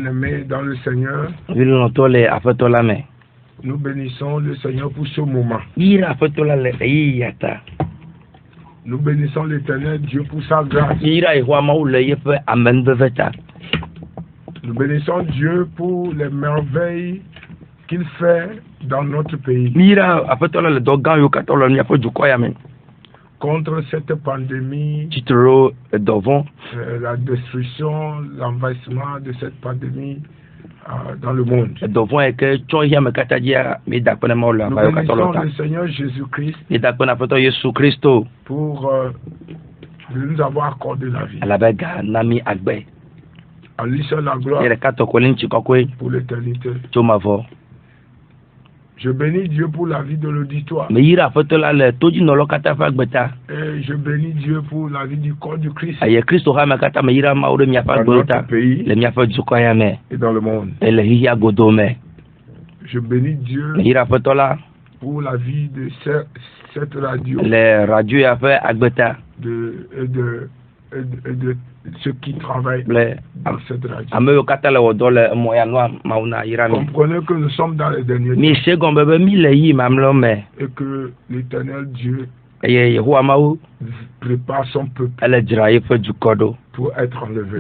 Bien-aimés dans le Seigneur, nous bénissons le Seigneur pour ce moment. Nous bénissons l'Éternel Dieu pour sa grâce. Nous bénissons Dieu pour les merveilles qu'il fait dans notre pays. Contre cette pandémie, la destruction, l'envahissement de cette pandémie dans le monde. Nous bénissons le Seigneur Jésus-Christ pour nous avoir accordé la vie. À lui seul la gloire pour l'éternité. Je bénis Dieu pour la vie de l'auditoire. Et je bénis Dieu pour la vie du corps du Christ. Dans notre pays et dans le monde. Je bénis Dieu pour la vie de cette radio. De ceux qui travaillent dans cette radio. Comprenez que nous sommes dans les derniers temps et que l'Éternel Dieu prépare son peuple pour être enlevé.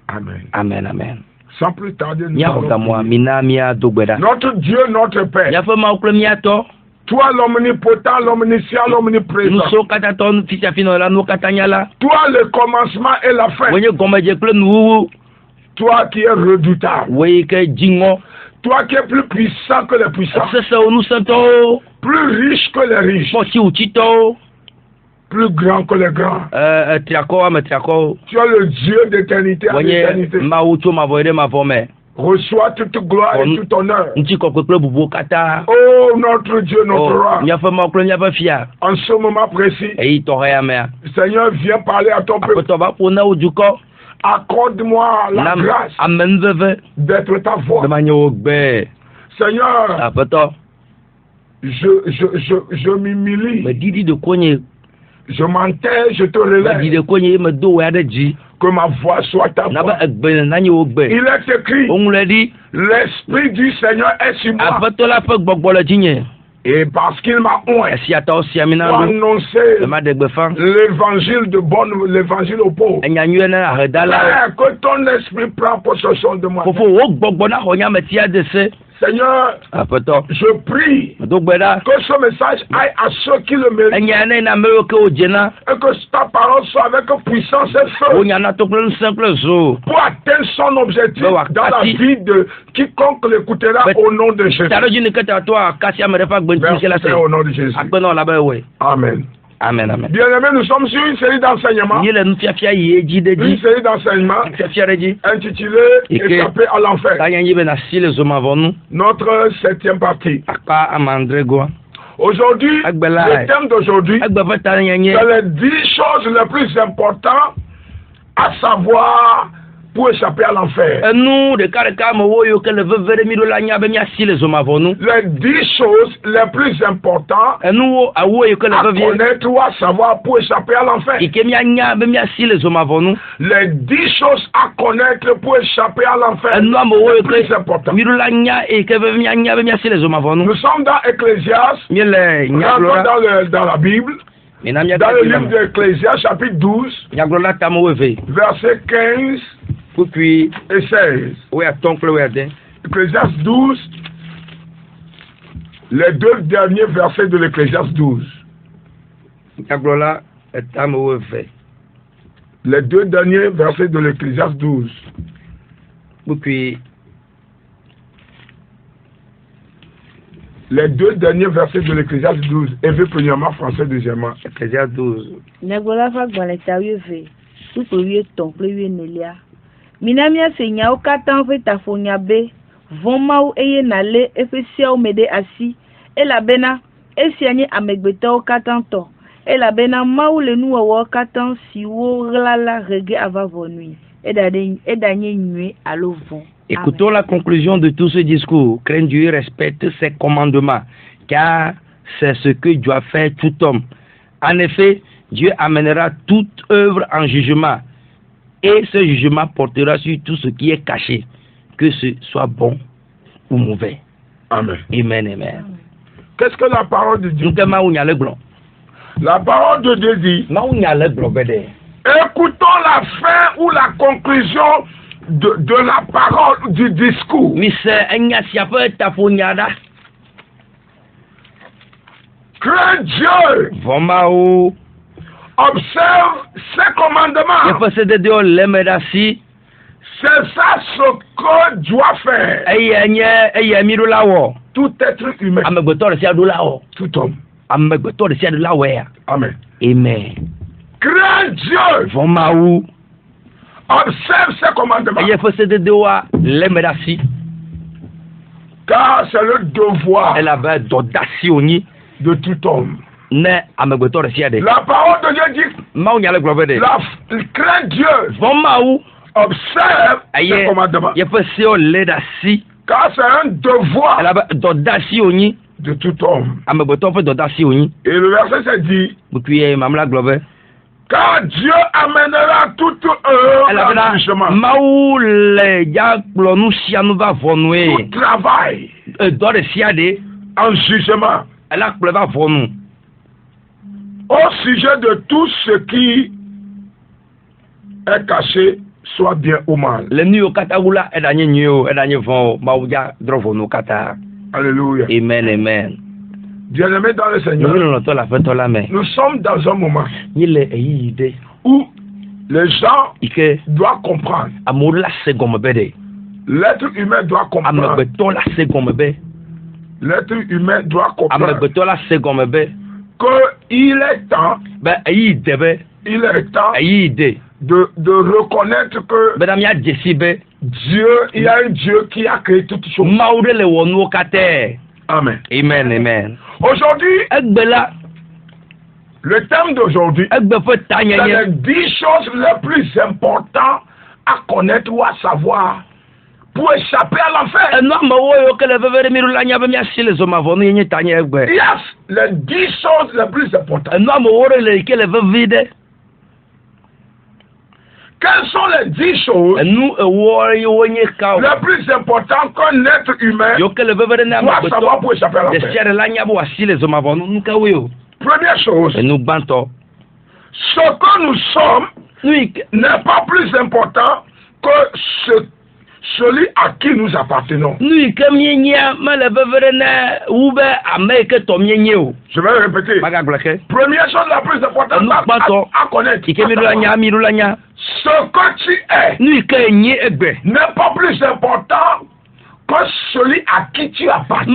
Amen. Amen, amen. Sans plus tarder, nous allons prier. Notre Dieu, notre Père, toi l'omnipotent, l'omniscient, l'omniprésent. Toi le commencement et la fin. Toi qui es redoutable. Toi qui es plus puissant que les puissants. Plus riche que les riches. Plus grand que les grands. Tu es le Dieu d'éternité à l'éternité. Reçois toute gloire et tout honneur. Oh notre Dieu, notre roi. En ce moment précis, Seigneur, viens parler à ton peuple. Accorde-moi la grâce d'être ta voix. Seigneur, je m'humilie. Je m'enterre, je te relève. Que ma voix soit ta voix. Il est écrit, l'Esprit du Seigneur est sur moi. Et parce qu'il m'a oint pour annoncer l'évangile aux pauvres. Que ton esprit prend possession de moi. Seigneur, je prie que ce message aille à ceux qui le méritent. Et que ta parole soit avec puissance et feu pour atteindre son objectif dans la vie de quiconque l'écoutera au nom de Jésus. Merci au nom de Jésus. Amen. Amen, amen. Bien-aimés, nous sommes sur une série d'enseignements. Une série d'enseignements intitulée Échapper à l'enfer. Notre 7e partie. Aujourd'hui, le thème d'aujourd'hui, c'est les 10 choses les plus importantes à savoir pour échapper à l'enfer. Les 10 choses les plus importantes à connaître ou à savoir pour échapper à l'enfer. Les 10 choses à connaître pour échapper à l'enfer. Les plus importantes. Nous sommes dans Ecclésiaste, dans la Bible. Dans le livre d'Ecclésiaste, chapitre 12, verset 15 et 16. Ecclésiaste 12, les 2 derniers versets de l'Ecclésiaste 12. Les 2 derniers versets de l'Ecclésiaste 12. Les 2 derniers versets de l'Ecclésiaste 12. Éveil premièrement, français deuxièmement. Ecclésiaste 12. Minamia senya o katan fe tafonya be voma o eye nale efesia o mede asi elabena esianye amegbeta o katan to elabena mau le nu o katan siwo glala rege avavonui edanye nue alovon. Écoutons la conclusion de tout ce discours. Crains Dieu, respecte ses commandements, car c'est ce que doit faire tout homme. En effet, Dieu amènera toute œuvre en jugement Et ce jugement portera sur tout ce qui est caché, que ce soit bon ou mauvais. Amen. Amen, amen. Qu'est-ce que la parole de Dieu dit? La parole de Dieu dit, écoutons la fin ou la conclusion de la parole du discours. Crains Dieu. Observe ses commandements. C'est ça ce que doit faire tout être humain, tout homme. Amen. Amen. Crains Dieu. Observe ses commandements. Car c'est le devoir de tout homme. La parole de Dieu dit, crains Dieu. Observe ses commandements. Car c'est un devoir de tout homme. Et le verset se dit, car Dieu amènera toute œuvre en jugement. Tout travail en jugement. Au sujet de tout ce qui est caché, soit bien ou mal. Alléluia. Amen, amen. Bien-aimés dans le Seigneur, nous sommes dans un moment où les gens doivent comprendre. L'être humain doit comprendre. L'être humain doit comprendre qu'il est temps, de reconnaître que Dieu, il y a un Dieu qui a créé toutes choses. Amen. Amen, amen. Aujourd'hui, le thème d'aujourd'hui, c'est les 10 choses les plus importantes à connaître ou à savoir pour échapper à l'enfer. Yes, les 10 choses les plus importantes. Quelles sont les 10 choses les plus importantes qu'un être humain doit savoir pour échapper à l'enfer? Première chose, ce que nous sommes n'est pas plus important que celui à qui nous appartenons. Je vais répéter. Première chose la plus importante à connaître. Ce que tu es n'est pas plus important que celui à qui tu appartiens.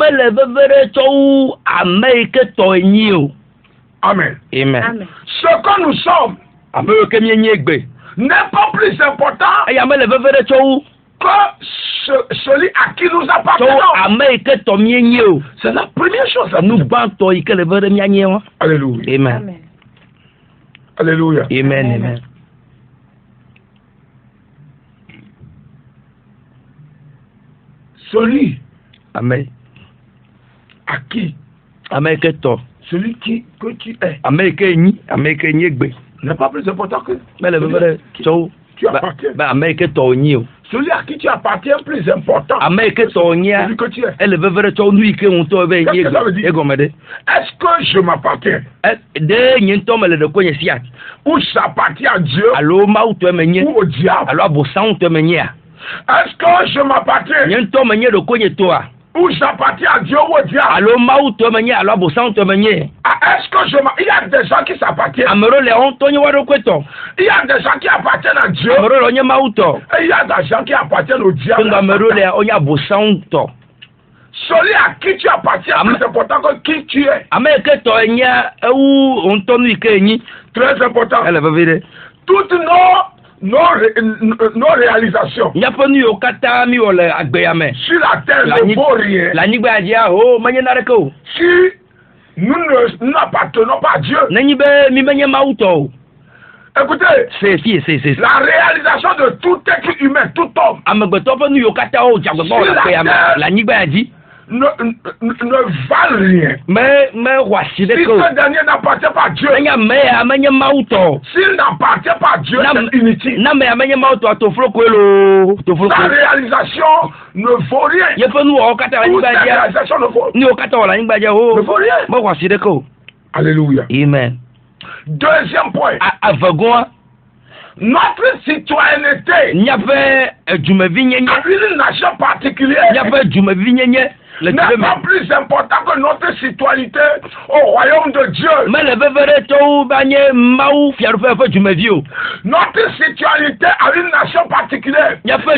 Amen. Amen. Ce que nous sommes n'est pas plus important que celui à qui nous appartenons. C'est la première chose. Alléluia. Amen. Alléluia. Amen. Amen. Celui Amen. à qui celui que tu es n'est pas plus important que tu appartiens. Celui à qui tu appartiens est plus important que celui que tu es. Qu'est-ce que ça veut dire? Est-ce que je m'appartiens? Ou j'appartiens à Dieu ou au diable? Est-ce que je m'appartiens? Ou j'appartiens à Dieu ou au diable? Est-ce que il y a des gens qui s'appartiennent? Il y a des gens qui appartiennent à Dieu. Et il y a des gens qui appartiennent au diable. Celui à qui tu appartiens est plus important que qui tu es. Très important. Toutes nos réalisations sur la terre ne vaut rien si nous n'appartenons pas à Dieu. Écoutez, la réalisation de tout être humain, tout homme sur la terre ne valent rien. Mais voici si ce dernier n'appartient pas à Dieu, s'il n'appartient pas à Dieu, c'est inutile. Sa réalisation ne vaut rien. Toute réalisation ne vaut rien. Alléluia. Amen. Deuxième point. Notre citoyenneté à une nation particulière n'est pas plus important que notre citoyenneté au royaume de Dieu. Notre citoyenneté à une nation particulière n'est pas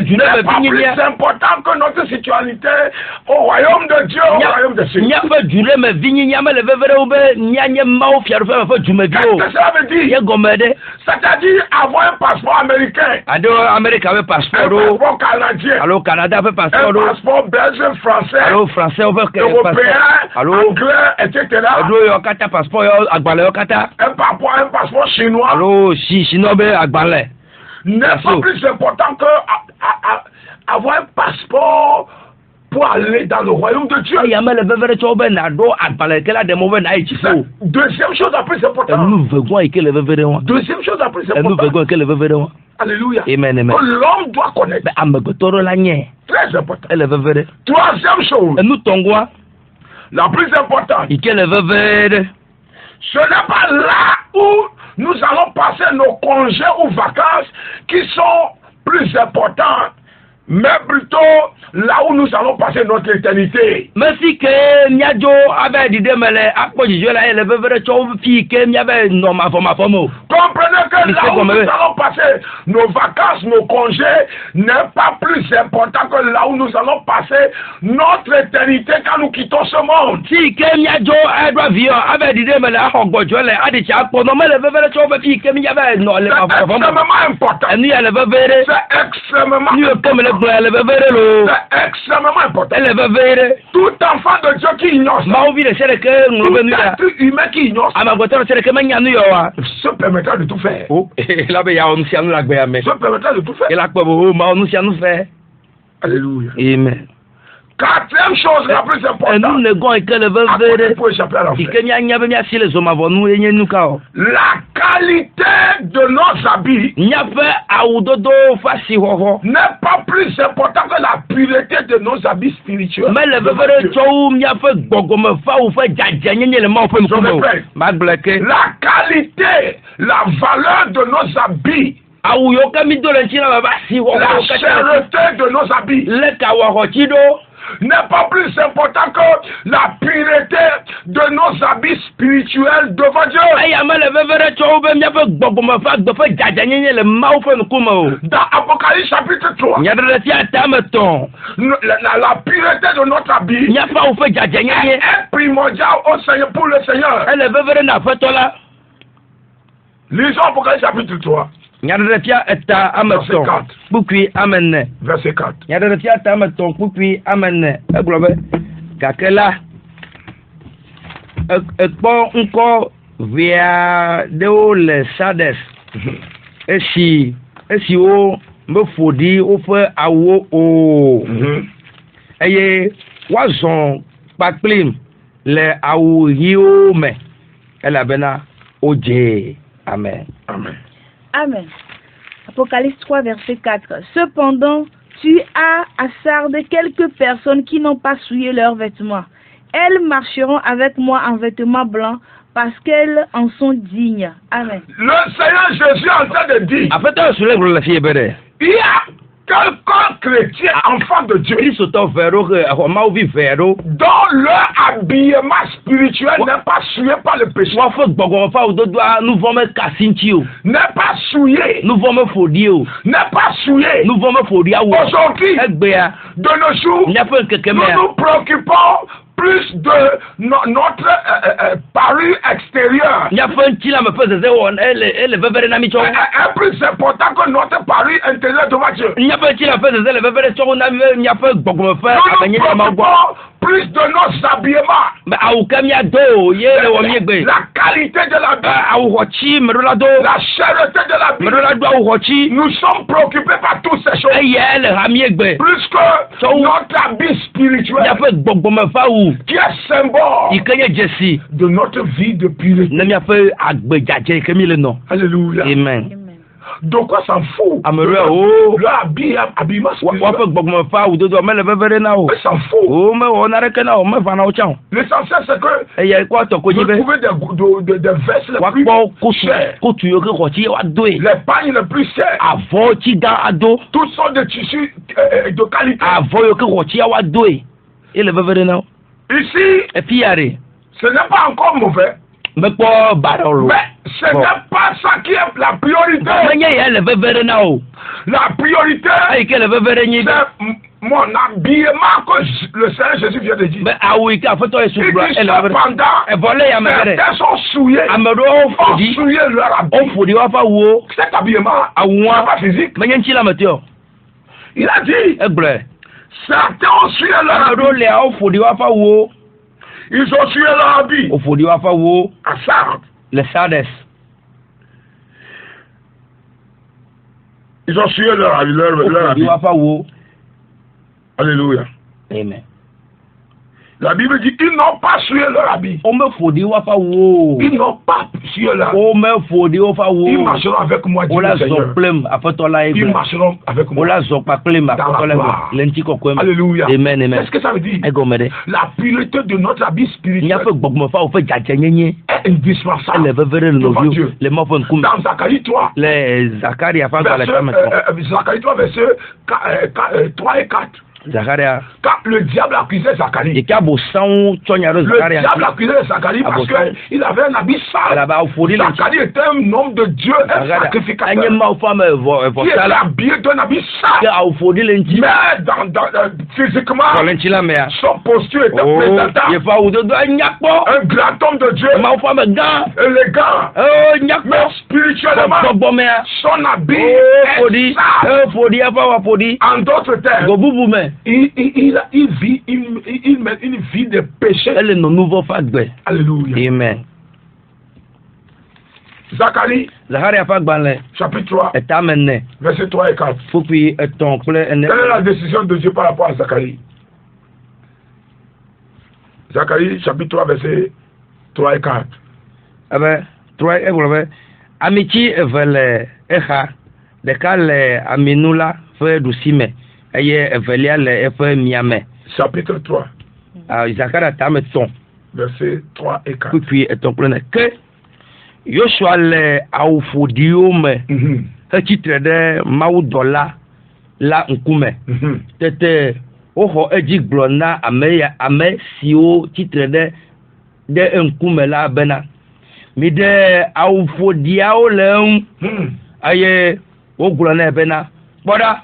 plus important que notre citoyenneté au royaume de Dieu, au royaume de Dieu. Qu'est-ce que cela veut dire? C'est-à-dire avoir un passeport américain, un passeport canadien, un passeport belge, français, européen, anglais, etc. Un passeport chinois n'est pas plus important que avoir un passeport pour aller dans le royaume de Dieu. Deuxième chose la plus importante. Deuxième chose la plus importante. Alléluia. L'homme doit connaître. Très important. Troisième chose. La plus importante. Ce n'est pas là où nous allons passer nos congés ou vacances qui sont plus importants, mais plutôt là où nous allons passer notre éternité. Comprenez que là où nous allons passer nos vacances, nos congés, n'est pas plus important que là où nous allons passer notre éternité quand nous quittons ce monde. C'est extrêmement important. C'est extrêmement important. Tout enfant de Dieu qui ignore ça, tout être humain qui ignore ça, se permettra de tout faire. Se permettra de tout faire. Alléluia. Amen. Quatrième chose la plus importante, pour échapper à l'enfer. La qualité de nos habits n'est pas plus importante que la pureté de nos habits spirituels. La qualité, la valeur de nos habits, la cherté de nos habits n'est pas plus important que la pureté de nos habits spirituels devant Dieu. Dans Apocalypse chapitre 3, la pureté de notre habit est primordiale au Seigneur, pour le Seigneur. Lisons Apocalypse chapitre 3. Verset 4. Verset 4. Amen. Amen. Apocalypse 3, verset 4. Cependant, tu as hasardé quelques personnes qui n'ont pas souillé leurs vêtements. Elles marcheront avec moi en vêtements blancs parce qu'elles en sont dignes. Amen. Le Seigneur Jésus est en train de dire, il y a quelqu'un chrétien, enfant de Dieu, dont leur habillement spirituel n'est pas souillé par le péché. N'est pas souillé. N'est pas souillé. Aujourd'hui, de nos jours, nous nous préoccupons plus de notre parure extérieure. Est plus important que notre parure intérieure devant Dieu. Nous nous préoccupons plus plus de nos habillements. La qualité de la vie. La cherté de la vie. Nous sommes préoccupés par toutes ces choses. Plus que notre habit spirituel. Qui est symbole de notre vie de pureté. Alléluia. Amen. De quoi s'en fout? L'habillement spirituel. S'en fout. L'essentiel c'est que vous trouvez des vestes les plus chères. Les pagnes les plus chères. Toutes sortes de tissus de qualité. Ici, ce n'est pas encore mauvais. Mais ce n'est pas ça qui est la priorité. La priorité, c'est mon habillement que le Seigneur Jésus vient de dire. Cependant, certains sont souillés. Ont souillé leur habillement. Cet habillement n'est pas physique. Il a dit, certains ont souillé leur habillement. Ils ont tué leur habit à Sardes. Les Sardes. Ils ont tué leur habit. Alléluia. Amen. La Bible dit qu'ils n'ont pas sué leur habit. Ils n'ont pas sué leur habit. Ils marcheront avec moi, dit le Seigneur. Ils marcheront avec moi dans la gloire. Alléluia. Amen. Qu'est-ce que ça veut dire? La pureté de notre habit spirituel est indispensable devant Dieu. Dans Zacharie 3, Zacharie 3, versets 3 et 4. Quand le diable accusait Zacharie, le diable accusait Zacharie parce qu'il avait un habit sale. Zacharie était un homme de Dieu, un sacrificateur, qui était habillé d'un habit sale. Mais physiquement, son posture était présentable. Un grand homme de Dieu, élégant, mais spirituellement, son habit est sale. En d'autres termes, il vit une vie de péché. Alléluia. Amen. Zacharie chapitre 3 verset 3 et 4. Quelle est la décision de Dieu par rapport à Zacharie? Zacharie chapitre 3 verset 3 et 4. Amici vele echa deka le aminula fe dusime eye evelia le efe miame. Chapitre 3 Zacharie tame ton verset 3 et 4. Puis eton plene ke Yoshua le awufodio me titre de maudola la nkume tete oho eji glona ame sio titre de nkume la bena mi de awufodiao le aye o glona bena boda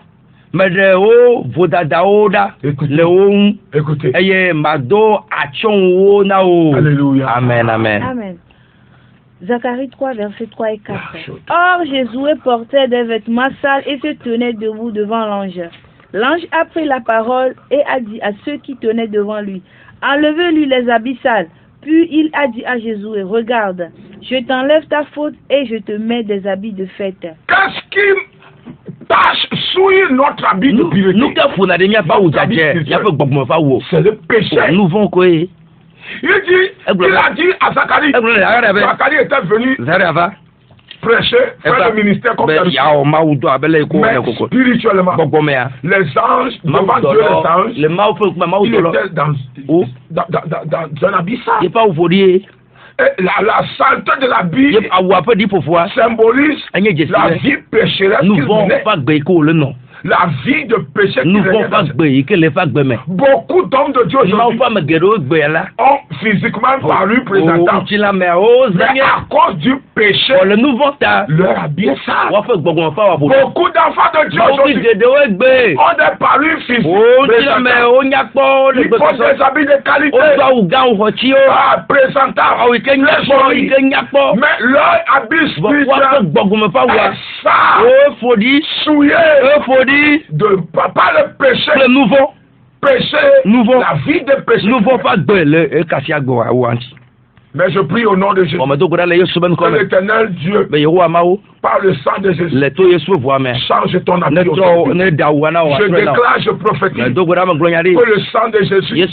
me de o vodadao da le o écoutez aye mado achon wo na o. Alléluia. Amen. Amen. Zacharie 3, versets 3 et 4. Or, Josué portait des vêtements sales et se tenait debout devant l'ange. L'ange a pris la parole et a dit à ceux qui tenaient devant lui, enlevez-lui les habits sales. Puis il a dit à Josué, regarde, je t'enlève ta faute et je te mets des habits de fête. Qu'est-ce qui tâche souiller notre habit de pureté? C'est le péché. Il a dit à Zacharie, Zacharie était venu prêcher, faire le ministère comme ça. Mais spirituellement, les anges, devant Dieu, les anges, il était dans un habit sale. La saleté de l'habit symbolise la vie pécheresse qu'il menait. La vie de péché beaucoup d'hommes de Dieu aujourd'hui ont physiquement paru présentables. Mais à cause du péché, leur habit est sale. Beaucoup d'enfants de Dieu aujourd'hui ont des parures physiques présentables. Ils portent des habits de qualité, présentables, très jolis. Mais leur habit spirituel est sale, souillé, de pas le péché, péché, la vie de péché. Mais je prie au nom de Jésus. Que l'éternel Dieu, par le sang de Jésus, change ton nature. Je déclare, je prophétise, que le sang de Jésus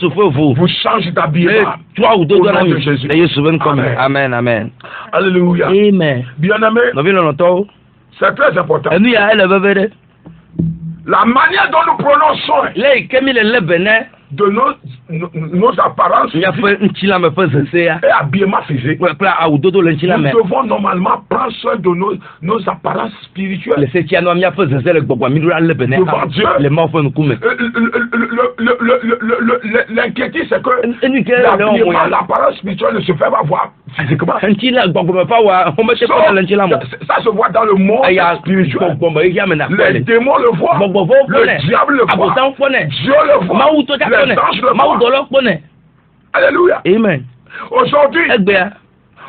vous change d'habillement. Au nom de Jésus. Amen, amen. Alléluia. Amen. Bien-aimé, c'est très important. La manière dont nous prenons soin de nos apparences et habillement physique, nous devons normalement prendre soin de nos apparences spirituelles. Devant Dieu, l'inquiétude, c'est que l'apparence spirituelle ne se fait pas voir physiquement. Ça se voit dans le monde spirituel. Les démons le voient, le diable le voit, Dieu le voit, les anges le voient. Alléluia. Amen. Aujourd'hui,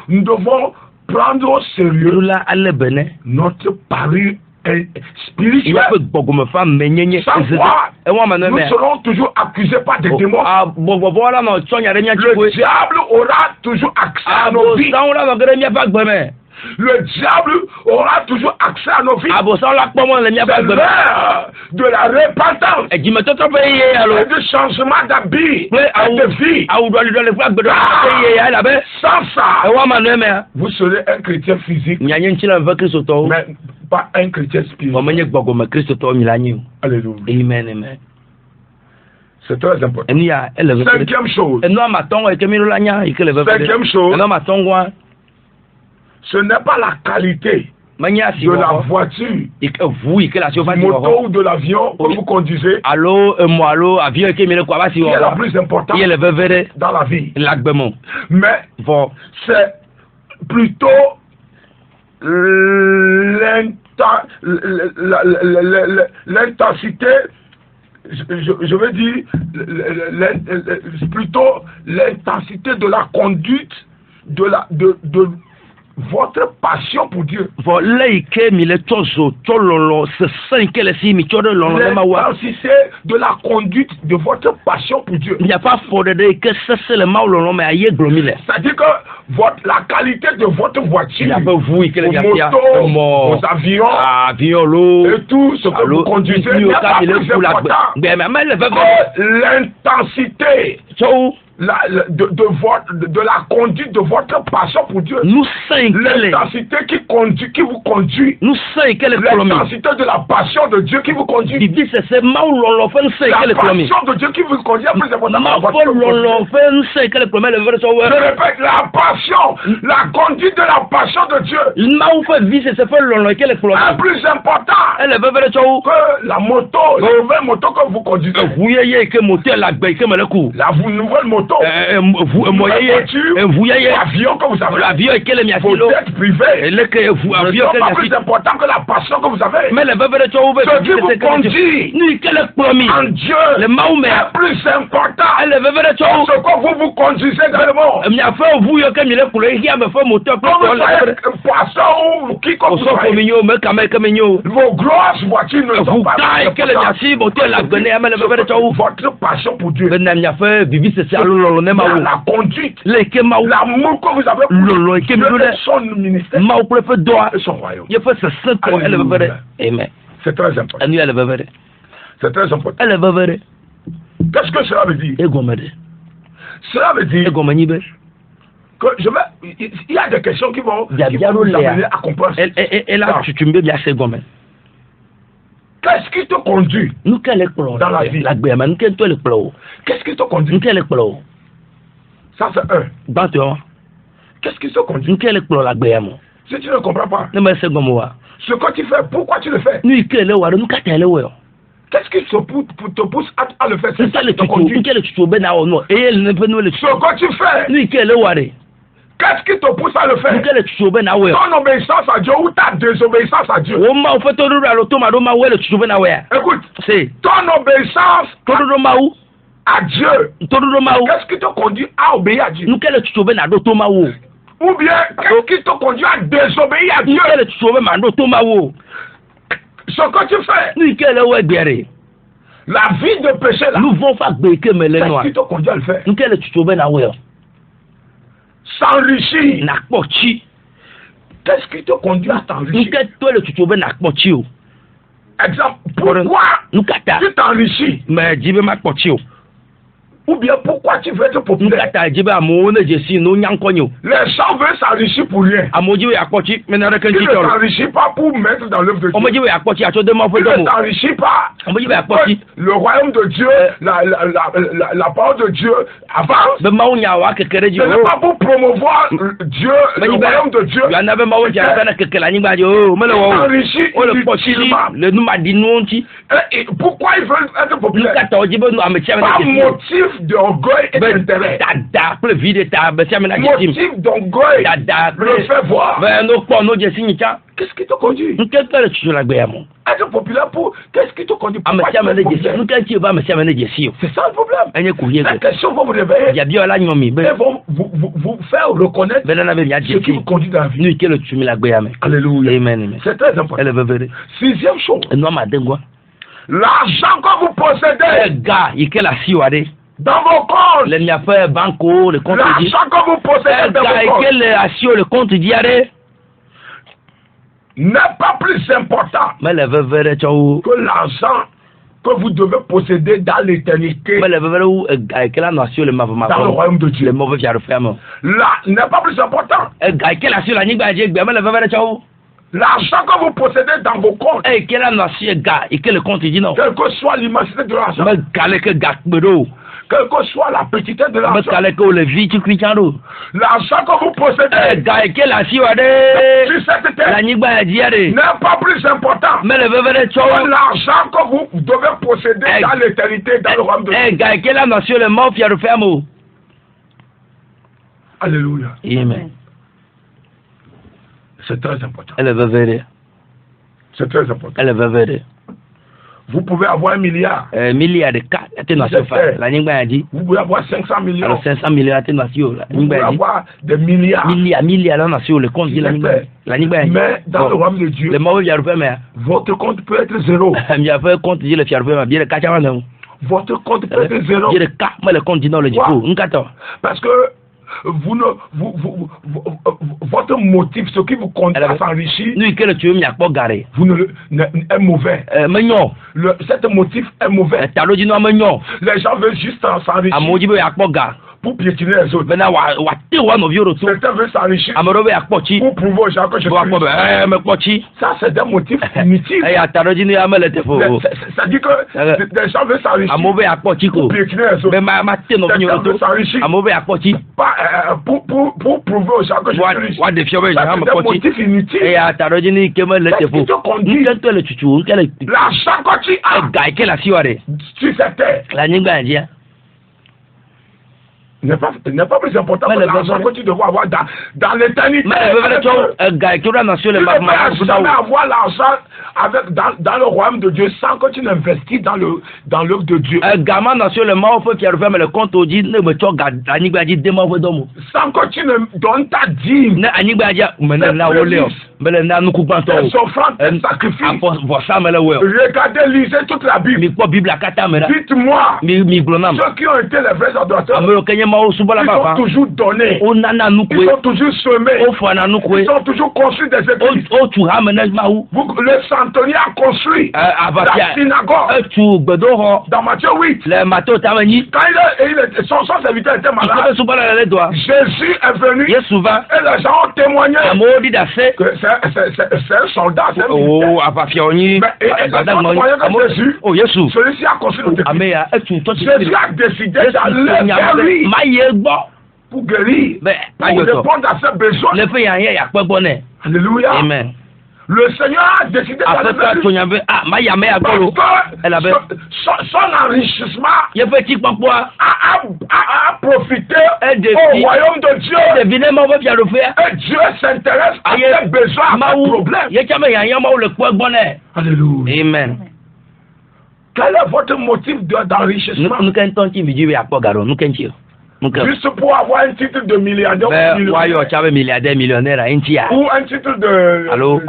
nous devons prendre au sérieux notre pari spirituel. Sans quoi, nous serons toujours accusés par des démons. Le diable aura toujours accès à nos vies. Le diable aura toujours accès à nos vies. C'est l'heure de la repentance et du changement d'habit et de vie. Sans ça, vous serez un chrétien physique, mais pas un chrétien spirituel. Alléluia. Amen, amen. C'est très important. Cinquième chose. Ce n'est pas la qualité de la voiture, moto ou de l'avion que vous conduisez qui est la plus importante dans la vie. Mais c'est plutôt l'intensité, je veux dire, plutôt l'intensité de la conduite de votre passion pour Dieu. L'intensité de la conduite de votre passion pour Dieu. C'est-à-dire que la qualité de votre voiture, vos motos, vos avions, et tout ce que vous conduisez n'est pas plus important que l'intensité de la conduite de votre passion pour Dieu. L'intensité qui vous conduit. L'intensité de la passion de Dieu qui vous conduit. La passion de Dieu qui vous conduit est plus importante. Je répète, la passion, la conduite de la passion de Dieu est plus importante que la moto, la nouvelle moto que vous conduisez. La nouvelle moto, l'avion que vous avez, vos dettes privées, ne sont pas plus importants que la passion que vous avez. Ce qui vous conduit en Dieu est plus important que ce que vous conduisez dans le monde. Poisson ou qui que vous soyez, vos grosses voitures ne sont pas votre passion pour Dieu. La conduite, l'amour que vous avez pour son ministère et son royaume. C'est très important. C'est très important. Qu'est-ce que cela veut dire? Cela veut dire que il y a des questions qui vont vous amener à comprendre. Qu'est-ce qui te conduit dans la vie? Qu'est-ce qui te conduit? Ça, c'est un. Qu'est-ce qui te conduit? Si tu ne comprends pas ce que tu fais, pourquoi tu le fais? Qu'est-ce qui te pousse à le faire? C'est ça qui te conduit. Ce que tu fais, qu'est-ce qui te pousse à le faire? Ton obéissance à Dieu ou ta désobéissance à Dieu? Écoute, ton obéissance à Dieu, qu'est-ce qui te conduit à obéir à Dieu? Ou bien, qu'est-ce qui te conduit à désobéir à Dieu? Ce que tu fais, La vie de péché là. Nous vont faire que me les noirs. Qu'est-ce qui te conduit à le faire? Nous quel tu ben away. S'enrichir. Na pochi. Qu'est-ce qui te conduit à t'enrichir? Nous quel toi le tu ben na pochi. Exemple, pourquoi nous kata tu t'enrichis? Mais jibe ma pochi. Ou bien pourquoi tu veux être populaire? Les gens veulent s'enrichir pour rien. Ils ne s'enrichissent pas pour mettre dans l'œuvre de Dieu. Ils ne s'enrichissent pas. Le royaume de Dieu, la parole de Dieu avance. Ce n'est pas pour promouvoir Dieu, le royaume de Dieu. Et pourquoi ils veulent être populaires? Par motif d'orgueil et d'intérêt. Motif d'orgueil le fait voir. Qu'est-ce qui te conduit? Être populaire pour... Qu'est-ce qui te conduit? C'est ça le problème. La question va vous réveiller et vont vous faire reconnaître ce qui vous conduit dans la vie. Alléluia. C'est très important. 6e chose. L'argent que vous possédez dans vos comptes, l'argent que vous possédez dans vos comptes n'est pas plus important que l'argent que vous devez posséder dans l'éternité, dans le royaume de Dieu. Là, n'est pas plus important. L'argent que vous possédez dans vos comptes, quelle que soit l'immensité de l'argent, quelle que soit la petitesse de l'argent, l'argent que vous possédez sur cette terre n'est pas plus important que l'argent que vous devez posséder dans l'éternité, dans le royaume de Dieu. Alléluia. Amen. C'est très important. C'est très important. Vous pouvez avoir 1 milliard. Vous pouvez avoir 500 millions. Vous pouvez avoir des milliards. Mais dans le royaume de Dieu, votre compte peut être zéro. Votre compte peut être zéro. Parce que votre motif, ce qui vous conduit à s'enrichir, est mauvais. Cet motif est mauvais. Les gens veulent juste s'enrichir pour piétiner les autres. Certains veulent s'enrichir pour prouver aux gens que je suis. Ça, c'est des motifs inutiles. Ça dit que les gens veulent s'enrichir pour piétiner les autres. Certains veulent s'enrichir pour prouver aux gens que je suis riche. C'est des motifs inutiles. Qu'est-ce qui te conduit? L'argent que tu as sur cette terre n'est pas plus important que l'argent que tu devrais avoir dans l'éternité. Tu ne peux jamais avoir l'argent dans le royaume de Dieu sans que tu n'investis dans l'œuvre de Dieu. Sans que tu ne donnes ta dîme, tes offrandes, tes sacrifices. Regardez, lisez toute la Bible. Dites-moi, ceux qui ont été les vrais adorateurs, ils ont toujours donné, ils ont toujours semé, ils ont toujours construit des églises. Le centenier a construit la synagogue. Dans Matthieu 8, quand son serviteur était malade, Jésus est venu et les gens ont témoigné que c'est un soldat, c'est un militaire. Mais Jésus, celui-ci a construit le temple. Jésus a décidé d'aller vers lui pour guérir, pour répondre à ses besoins. Alléluia. Amen. Le Seigneur a décidé d'aller vers lui parce que son enrichissement a profité au royaume de Dieu. Et Dieu s'intéresse à ses besoins, à ses problèmes. Alléluia. Amen. Quel est votre motif d'enrichissement? Juste pour avoir un titre de milliardaire millionnaire ou un titre de allô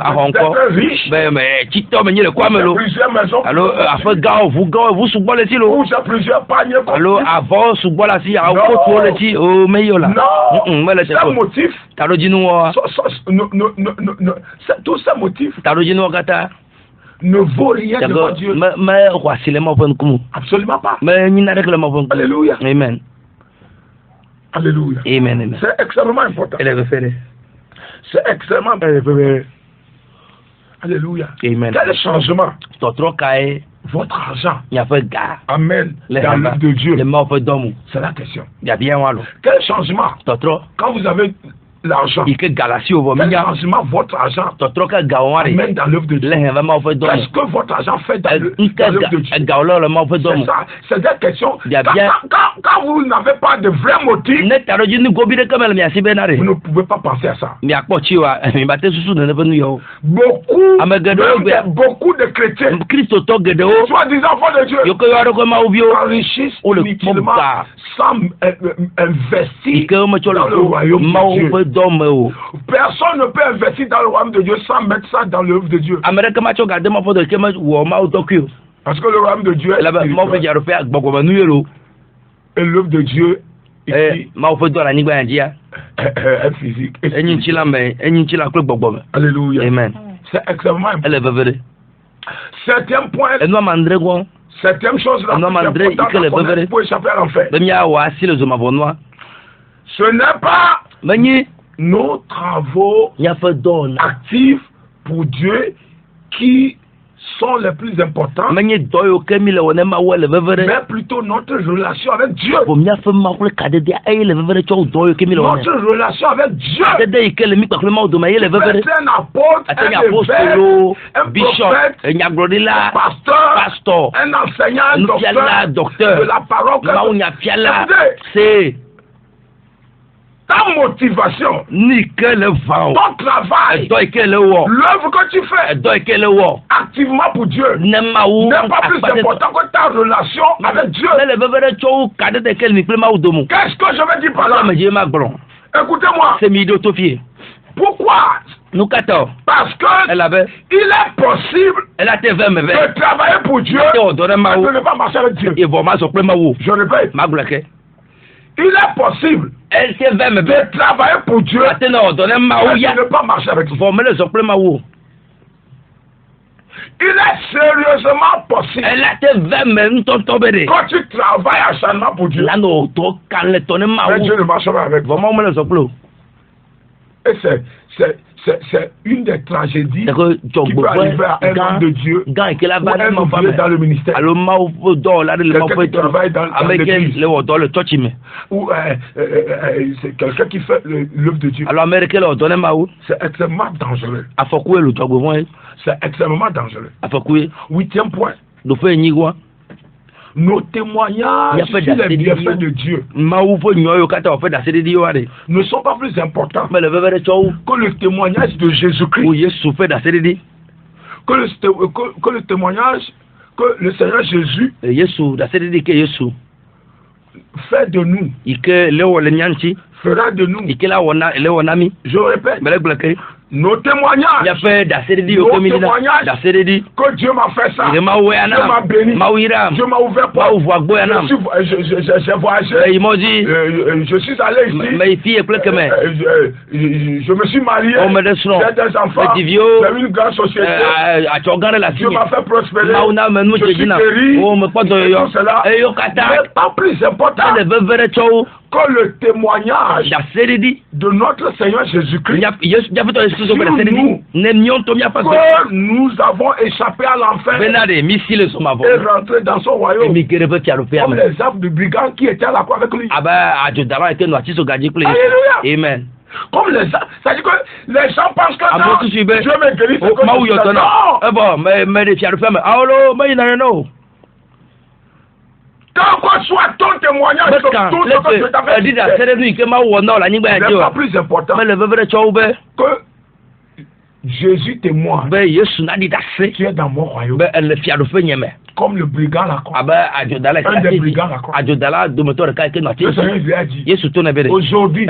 riche. Mais TikTok mais quoi me plusieurs maisons. Allô après vous sous bois les ou j'ai plusieurs paniers. Allô avant sous bois là si à côté le ti au meilleur là. Non. C'est un motif. T'as le dit nous tous ces motifs. T'as le dit nous gata ne vaut rien devant Dieu. Mais quoi c'est le mot comme absolument pas. Mais ni n'a que le mot. Alléluia. Amen. Alléluia. Amen. C'est extrêmement important. C'est extrêmement important. Alléluia. Amen. Quel changement votre argent amène dans l'œuvre de Dieu? C'est la question. Quel changement quand vous avez l'argent? Quel changement votre argent amène dans l'œuvre de Dieu? Qu'est-ce que votre argent fait dans l'œuvre de Dieu? C'est ça. C'est des questions. Quand vous n'avez pas de vrai motif, vous ne pouvez pas penser à ça. Beaucoup de chrétiens, soi-disant enfants de Dieu, enrichissent inutilement sans investir dans le royaume de Dieu. Personne ne peut investir dans le royaume de Dieu sans mettre ça dans l'œuvre de Dieu. Parce que le royaume de Dieu est et l'œuvre de Dieu est physique. Alléluia. Amen. C'est extrêmement important. Septième point. Septième chose là pour échapper à l'enfer. Ce n'est pas nos travaux actifs pour Dieu qui sont les plus importants, mais plutôt notre relation avec Dieu. Notre relation avec Dieu. Un apôtre, un prophète, un pasteur, un enseignant, docteur de la parole. C'est ta motivation, ton travail, l'œuvre que tu fais activement pour Dieu n'est pas plus important que ta relation avec Dieu. Qu'est-ce que je veux dire par là? Écoutez-moi. Pourquoi? Parce que il est possible de travailler pour Dieu et de ne pas marcher avec Dieu. Je répète. Il est possible de travailler pour Dieu et de ne pas marcher avec Dieu. Il est sérieusement possible quand tu travailles acharnement pour Dieu, mais Dieu ne marche pas avec toi. Et c'est une des tragédies qui peut arriver à un homme de Dieu ou un ouvrier dans le ministère. Quelqu'un qui travaille dans l'église. Ou c'est quelqu'un qui fait l'œuvre de Dieu. C'est extrêmement dangereux. C'est extrêmement dangereux. Huitième point. Nos témoignages sur les bienfaits de Dieu ne sont pas plus importants que le témoignage de Jésus-Christ. Que le témoignage que le Seigneur Jésus fait de nous, fera de nous. Je répète, nos témoignages, que Dieu m'a fait ça, Dieu m'a béni, Dieu m'a ouvert pour j'ai voyagé, je suis allé ici, je me suis marié, j'ai des enfants, j'ai une grande société, Dieu m'a fait prospérer, je suis guéri, et tout cela n'est pas plus important que le témoignage de notre Seigneur Jésus-Christ. Que nous avons échappé à l'enfer et rentré dans son royaume comme les arbres de brigands qui étaient à la croix avec lui. Alléluia. Amen. Comme les arbres, c'est-à-dire que les gens pensent que non, Dieu me guérit, c'est que non. Tant que soit ton témoignage sur tout ce que je t'avais dit, c'est pas plus important que Jésus témoigne. Tu es dans mon royaume. comme le brigand là. Un des brigands là. Le lui a dit, aujourd'hui,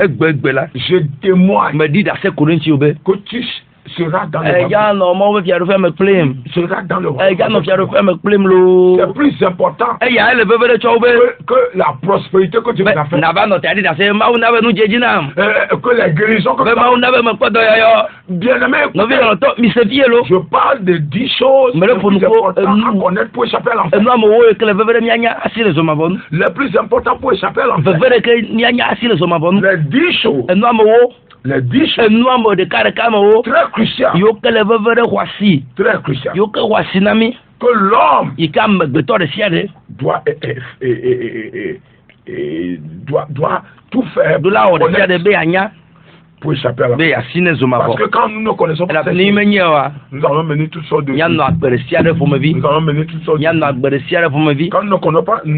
je témoigne que tu seras dans le royaume. Sera dans le royaume. C'est plus important que la prospérité que tu vas faire. Que les guérisons que tu vas faire. Bien-aimé, je parle de 10 choses les plus importantes à connaître pour échapper à l'enfer. Le plus important pour échapper à l'enfer. Les 10 choses. Les 10 choses très cruciales. Très cruciales. Que l'homme doit tout faire pour échapper à l'enfer. Parce que quand nous ne connaissons pas ces choses, nous allons mener toutes sortes de vies. Nous allons mener toutes sortes de vies. Quand nous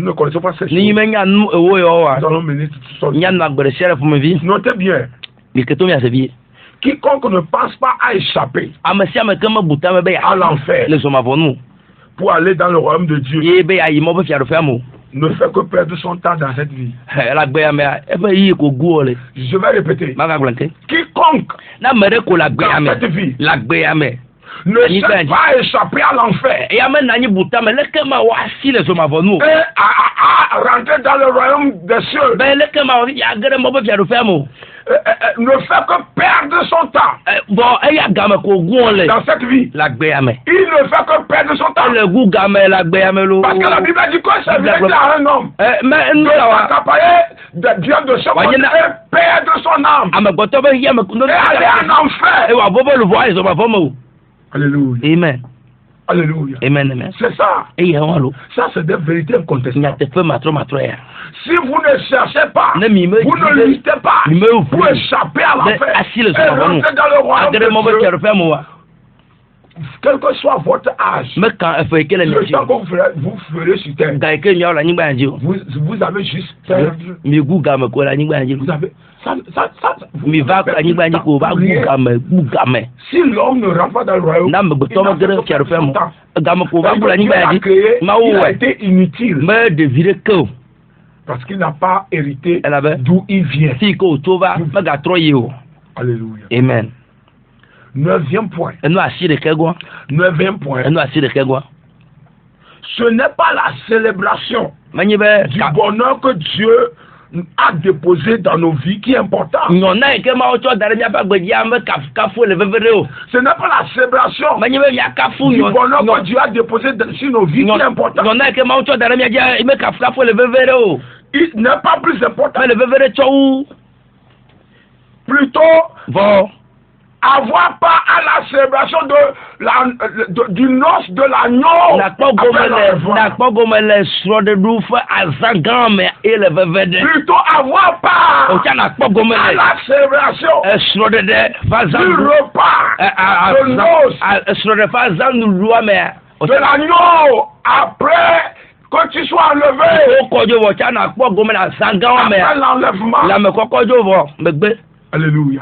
ne connaissons pas ces choses, nous allons mener toutes sortes de vies. Notez bien. Quiconque ne pense pas à échapper à l'enfer pour aller dans le royaume de Dieu ne fait que perdre son temps dans cette vie. Je vais répéter. Quiconque dans cette vie ne sait pas échapper à l'enfer et à rentrer dans le royaume des cieux ne fait que perdre son temps dans cette vie. Il ne fait que perdre son temps. Parce que la Bible dit que ça vient à un homme de s'accaparer de Dieu de ce monde et perdre son âme et aller en enfer. Alléluia. Amen. Alléluia. Amen. C'est ça. Ça, c'est des vérités incontestables. Si vous ne cherchez pas, vous ne luttez pas pour échapper à l'enfer et rentrer dans le royaume de Dieu, quel que soit votre âge, le temps que vous ferez sur terre, vous avez juste perdu. Vous avez si l'homme ne rentre pas dans le royaume, il a été inutile parce qu'il n'a pas hérité d'où il vient. Alléluia. Amen. 9e point. 9e point. Ce n'est pas la célébration du bonheur que Dieu a déposé dans nos vies qui est important. Ce n'est pas la célébration du bonheur que Dieu a déposé sur nos vies qui est important. Il n'est pas plus important. Plutôt avoir pas à la célébration du noce de l'agneau. Plutôt avoir pas à la célébration du repas de noce de l'agneau après que tu sois enlevé. Après l'enlèvement. Alléluia.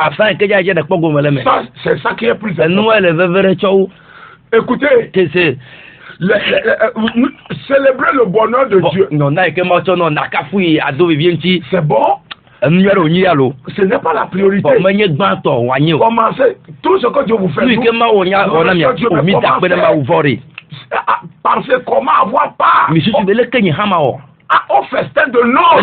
Ça, c'est ça qui est plus important. Écoutez, célébrer le bonheur de Dieu. C'est bon. Ce n'est pas la priorité. Commencez tout ce que Dieu vous fait. Pensez comment avoir part au festin de l'eau.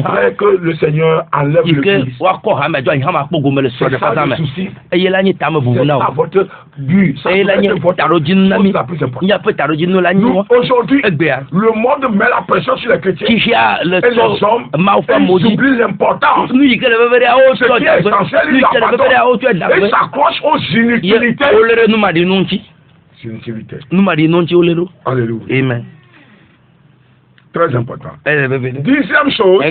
Après que le Seigneur enlève le Christ. C'est ça le souci. C'est ça votre but. Aujourd'hui, le monde met la pression sur les chrétiens et les hommes. Ils oublient l'importance. Ce qui est essentiel, ils s'accrochent aux inutilités. Alléluia. Amen. Très important. 10e chose.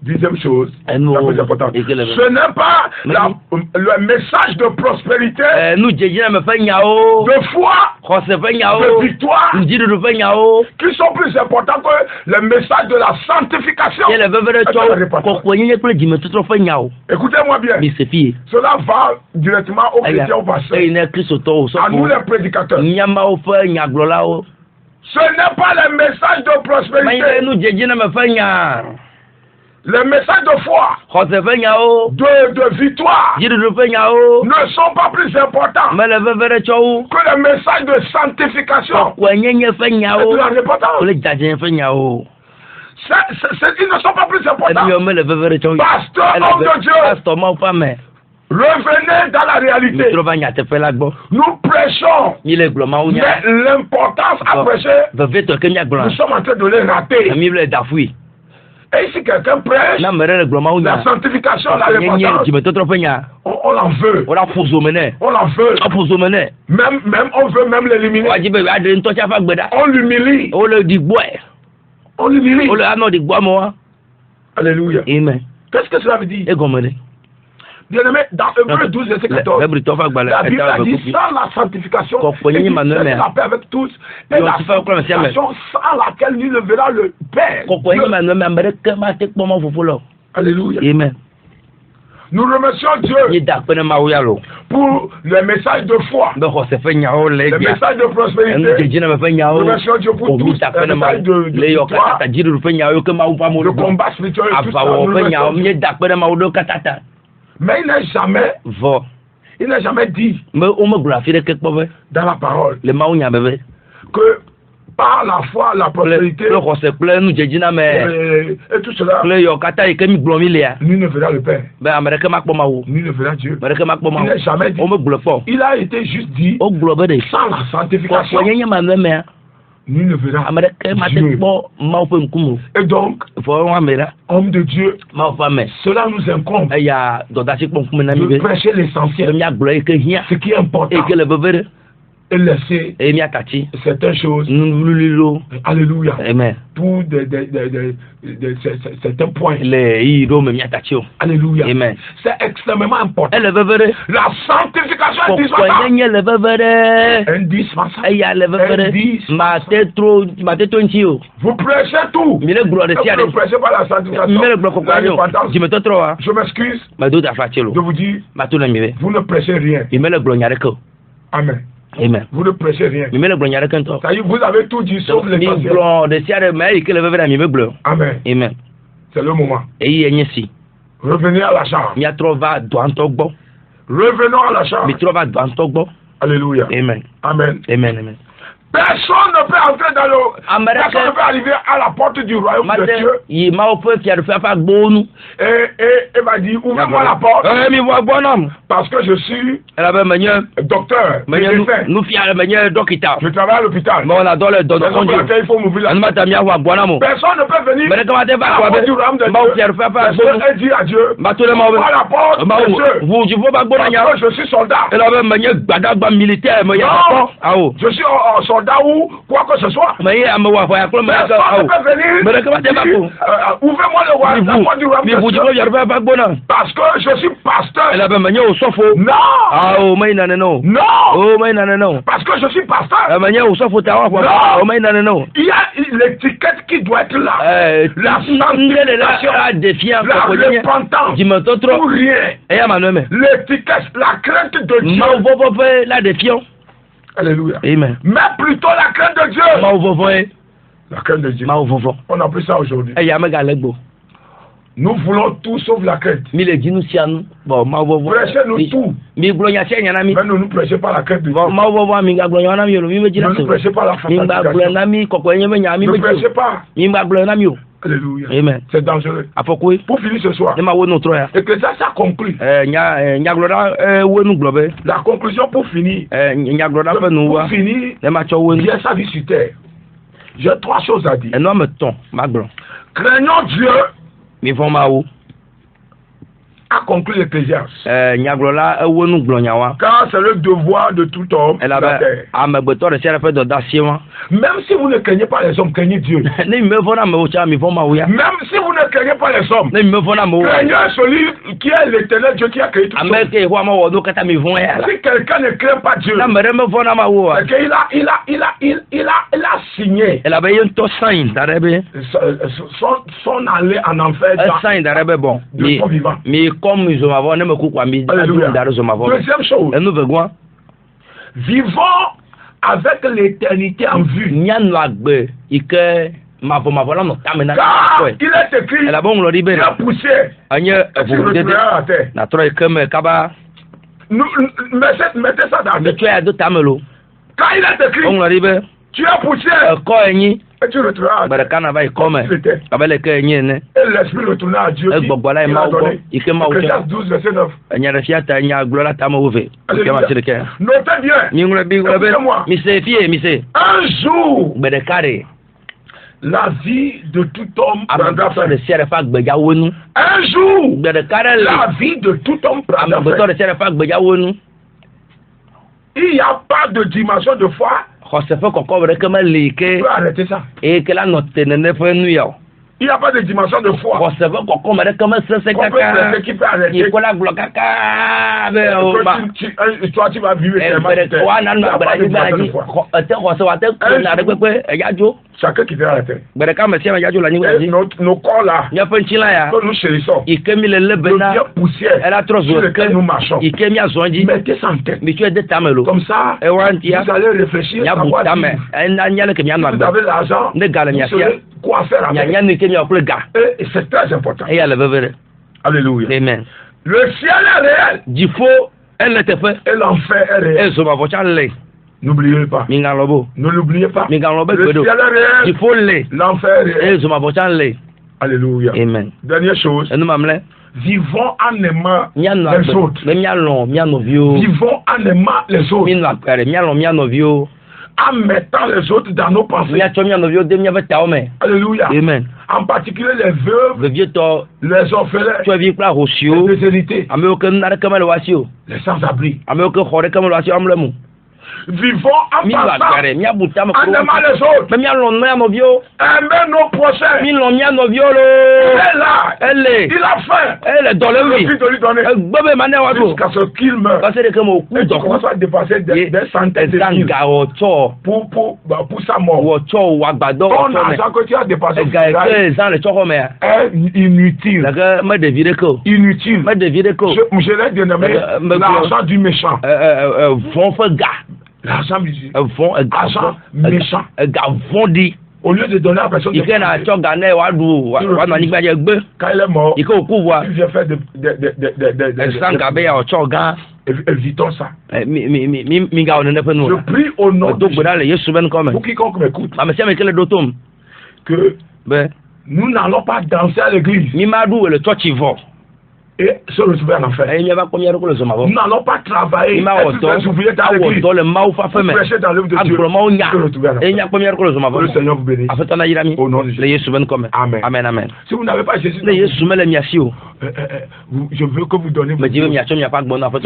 Deuxième chose, la plus importante, ce n'est pas le message de prospérité, de foi, de victoire, qui sont plus importants que le message de la sanctification. Écoutez-moi bien, cela va directement aux chrétiens, au pasteur, à nous les prédicateurs. Ce n'est pas le message de prospérité. Les messages de foi, de victoire, ne sont pas plus importants que le message de sanctification et de la repentance. Ils ne sont pas plus importants. Pasteur, homme de Dieu, revenez dans la réalité. Nous prêchons, mais l'importance à prêcher, nous sommes en train de les rater. Et si quelqu'un prêche la sanctification, la repentance, on l'en veut. On l'en veut. Même on veut même l'éliminer. On l'humilie. On l'humilie. Alléluia. Amen. Qu'est-ce que cela veut dire? Bien-aimé, dans Hébreux 12, verset 14, la Bible a dit sans la sanctification, et la paix avec tous, et la sanctification sans laquelle nul ne verra le Père. Alléluia. Amen. Nous remercions Dieu pour le message de foi, le message de prospérité. Nous remercions Dieu pour tout le message de victoire, de combat spirituel et tout ça. Mais il n'a jamais dit dans la parole que par la foi, la prospérité et tout cela, nul ne verra le Père, nul ne verra Dieu. Il n'a jamais dit. Il a été juste dit sans la sanctification, nul ne verra Dieu. Et donc, homme de Dieu, cela nous incombe de prêcher l'essentiel, ce qui est important, et laisser certaines choses. Alléluia. Amen. Pour certains points. Alléluia. Amen. C'est extrêmement important. La sanctification est indispensable. Vous prêchez tout. Vous ne prêchez pas la sanctification. Je m'excuse de vous dire, vous ne prêchez rien. Amen. Amen. Vous ne prêchez rien. Vous avez tout dit sauf l'essentiel. Amen. Amen. C'est le moment. Revenez à la chambre. Revenons à la chambre. Alléluia. Amen. Amen. Amen. Amen. Personne ne peut entrer dans le... Personne ne peut arriver à la porte du royaume de Dieu. Et m'a dit, ouvrez-moi la porte. Parce que je suis docteur, médecin. Je travaille à l'hôpital. Il faut m'ouvrir la porte. Personne ne peut venir à la porte du royaume de Dieu. Personne ne dit à Dieu, ouvre la porte de Dieu. Parce que je suis soldat. Non, je suis soldat ou quoi que ce soit. Personne ne peut venir. Ouvrez-moi la porte du royaume de Dieu. Parce que je suis pasteur. Non. Parce que je suis pasteur. Non. Il y a l'étiquette qui doit être là. La sanctification, la repentance, pour rien. L'étiquette, la crainte de Dieu. Alléluia. Amen. Mais plutôt la crainte de Dieu. La crainte de Dieu. On a pris ça aujourd'hui. Nous voulons tout sauf la crainte. Prêchez-nous tout. Mais ne nous prêchez pas la crainte de Dieu. Ne nous prêchez pas la sanctification. Ne prêchez pas. Alléluia. Amen. C'est dangereux. Pour finir ce soir, et que ça conclut. La conclusion pour finir. Pour finir, bien sa vie sur terre. J'ai 3 choses à dire. Craignons Dieu. a conclu l'Ecclésiaste. Car c'est le devoir de tout homme. Même si vous ne craignez pas les hommes, craignez Dieu. Même si vous ne craignez pas les hommes, craignez celui qui est l'Éternel Dieu qui a créé tout. Si quelqu'un ne craint pas Dieu, il a signé son aller en enfer de son vivant. Deuxième chose, vivons avec l'éternité en vue. Car il est écrit, il a poussé, mettez ça dans le quand il est écrit, tu as poussé, et tu retourneras à terre. Et l'esprit retourna à Dieu qui l'a donné. Ecclésiaste 12, verset 9. Notez bien, écoutez-moi, un jour, la vie de tout homme prendra fin. Un jour, la vie de tout homme prendra fin. Il n'y a pas de dimension de foi. Tu peux arrêter ça. Il n'y a pas de dimension de foi. Toi, tu vas vivre chacun qui vient à la terre. Nos corps là, que nous chérissons, le poussière sur lequel nous marchons. Mettez ça en tête. Comme ça, vous allez réfléchir à savoir si vous avez l'argent, vous savez quoi faire avec. Et c'est très important. Alléluia. Amen. Le ciel est réel. Et l'enfer est réel. N'oubliez pas. Ne l'oubliez pas. Le ciel est réel. L'enfer est réel. Alléluia. Amen. Dernière chose. Vivons en aimant les autres. Vivons en aimant les autres. En mettant les autres dans nos pensées. Alléluia. Amen. En particulier les veuves, les orphelins, les déshérités, les sans-abri. Vivons en passant, en aimant les autres, aimer nos prochains. Il est là, il a faim, il de lui donner jusqu'à ce qu'il meure. Et tu commences à dépasser des centaines de kills pour sa mort. Ton argent que tu as dépassé est inutile. Inutile. Je l'ai dénommé l'argent du méchant. L'argent méchant. Au lieu de donner à la personne quand il est mort, il vient faire évitons ça. Je prie au nom de Jésus pour quiconque m'écoute que nous n'allons pas danser à l'église et se retrouver en enfer. Nous n'allons pas travailler et être ouvriers dans l'église prêcher dans l'œuvre de Dieu et se retrouver en enfer. Le Seigneur vous bénisse. Au nom de Jésus. Amen. Amen. Si vous n'avez pas Jésus, je veux que vous donnez votre vie. Si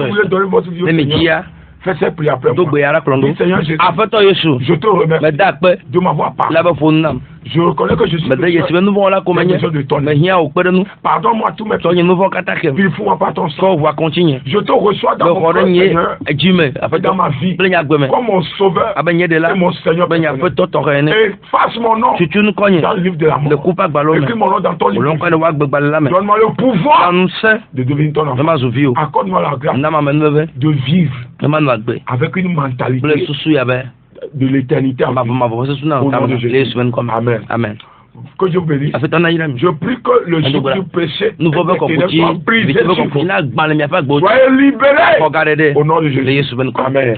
vous voulez donner votre vie au Seigneur, faites cette prière après moi. Seigneur Jésus, je te remercie de m'avoir parlé. Je reconnais que je suis besoin de ton aide. Pardonne-moi tous mes péchés. Purifie-moi par ton sang. Je te reçois dans mon cœur, Seigneur, dans ma vie, comme mon sauveur et mon Seigneur. Et fasse mon nom dans le livre de la mort. Écris mon nom dans ton livre. Donne-moi le pouvoir de devenir ton enfant. Accorde-moi la grâce de vivre avec une mentalité de l'éternité. Au nom de Jésus. Amen. Que Dieu bénisse. Je prie que le jour du péché soit brisé sur vous. Soyez libérés. Au nom de Jésus.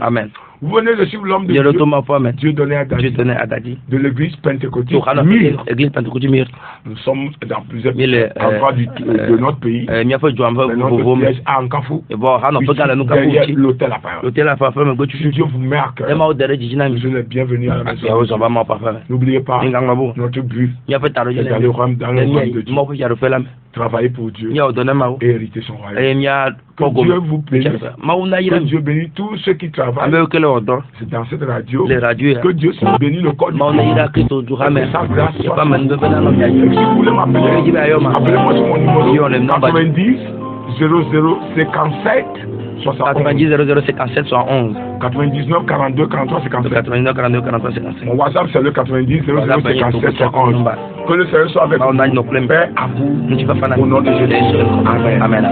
Amen. Vous venez de suivre l'homme de Dieu donné à Dadi de l'église pentecôtique Myre. Nous sommes dans plusieurs endroits de notre pays. Notre siège à Ankafou. Derrière l'hôtel à Parole. Si Dieu vous met à cœur, vous êtes bienvenus à la maison. N'oubliez pas, notre but est d'aller au royaume de Dieu. travailler pour Dieu et hériter son royaume. Que Dieu vous bénisse. Que Dieu bénisse tous ceux qui travaillent. C'est dans cette radio. Que Dieu se bénisse le corps du Christ. Que sa grâce soit sur vous. Si vous voulez m'appeler, appelez-moi sur mon numéro 90 0057 90 0057 71 99 42 43 57. 99 42 43 55. Mon WhatsApp c'est le 90 0057 71. Que le Seigneur soit avec vous. Père à vous. Au nom de Jésus. Amen. Amen.